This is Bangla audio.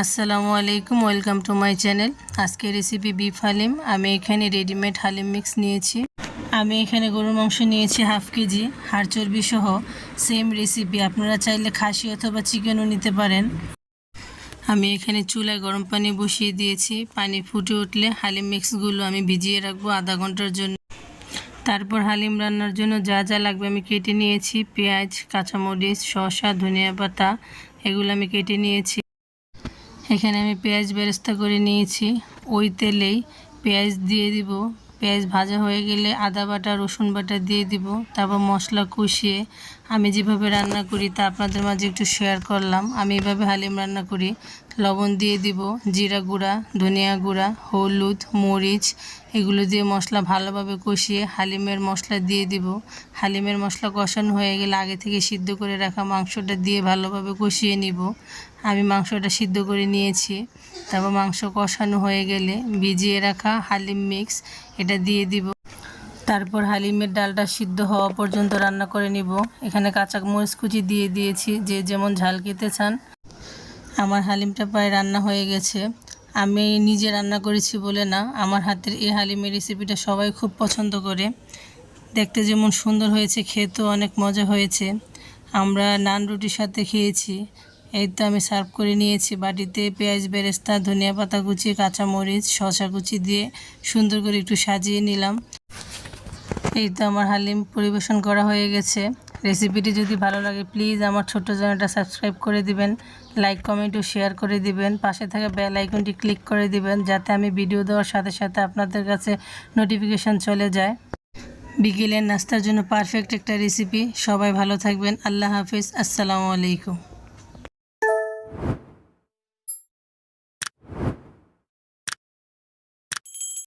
আসসালামু আলাইকুম, ওয়েলকাম টু মাই চ্যানেল। আজকে রেসিপি বিফ হালিম। আমি এখানে রেডিমেড হালিম মিক্স নিয়েছি। আমি এখানে গরুর মাংস নিয়েছি হাফ কেজি, হাড় চর্বি সহ। সেম রেসিপি, আপনারা চাইলে খাসি অথবা চিকেনও নিতে পারেন। আমি এখানে চুলায় গরম পানি বসিয়ে দিয়েছি। পানি ফুটে উঠলে হালিম মিক্সগুলো আমি ভিজিয়ে রাখবো আধা ঘন্টার জন্য। তারপর হালিম রান্নার জন্য যা যা লাগবে আমি কেটে নিয়েছি। পেঁয়াজ, কাঁচামরিচ, শসা, ধনিয়া পাতা এগুলো আমি কেটে নিয়েছি। এখানে আমি পেঁয়াজ বেরেস্তা করে নিয়েছি। ওই তেলেই পেঁয়াজ দিয়ে দিব। পেঁয়াজ ভাজা হয়ে গেলে আদা বাটা, রসুন বাটা দিয়ে দিব। তারপর মশলা কষিয়ে আমি যেভাবে রান্না করি তা আপনাদের মাঝে একটু শেয়ার করলাম। আমি এভাবে হালিম রান্না করি। লবণ দিয়ে দিব, জিরা গুঁড়া, ধনিয়া গুঁড়া, হলুদ, মরিচ এগুলো দিয়ে মশলা ভালোভাবে কষিয়ে হালিমের মশলা দিয়ে দিব। হালিমের মশলা কষানো হয়ে গেলে আগে থেকে সিদ্ধ করে রাখা মাংসটা দিয়ে ভালোভাবে কষিয়ে নিব। আমি মাংসটা সিদ্ধ করে নিয়েছি। তারপর মাংস কষানো হয়ে গেলে ভিজিয়ে রাখা হালিম মিক্স এটা দিয়ে দিব। তারপর হালিমের ডালটা সিদ্ধ হওয়া পর্যন্ত রান্না করে নিব। এখানে কাঁচা মরিচ কুচি দিয়ে দিয়েছি, যে যেমন ঝাল খেতে চান। আমার হালিমটা প্রায় রান্না হয়ে গেছে। আমি নিজে রান্না করেছি বলে না, আমার হাতের এই হালিমের রেসিপিটা সবাই খুব পছন্দ করে। দেখতে যেমন সুন্দর হয়েছে, খেতেও অনেক মজা হয়েছে। আমরা নান রুটির সাথে খেয়েছি। এই তো আমি সার্ভ করে নিয়েছি বাটিতে। পেঁয়াজ বেরেস্তা, ধনিয়া পাতা কুচি, কাঁচামরিচ, শসা কুচি দিয়ে সুন্দর করে একটু সাজিয়ে নিলাম। এই তো আমার হালিম পরিবেশন করা হয়ে গেছে। রেসিপিটি যদি ভালো লাগে প্লিজ আমার ছোট্ট চ্যানেলটা সাবস্ক্রাইব করে দিবেন, লাইক কমেন্ট ও শেয়ার করে দিবেন। পাশে থাকা বেল আইকনটি ক্লিক করে দিবেন যাতে আমি ভিডিও দেওয়ার সাথে সাথে আপনাদের কাছে নোটিফিকেশান চলে যায়। বিকেলের নাস্তার জন্য পারফেক্ট একটা রেসিপি। সবাই ভালো থাকবেন। আল্লাহ হাফিজ। আসসালামু আলাইকুম।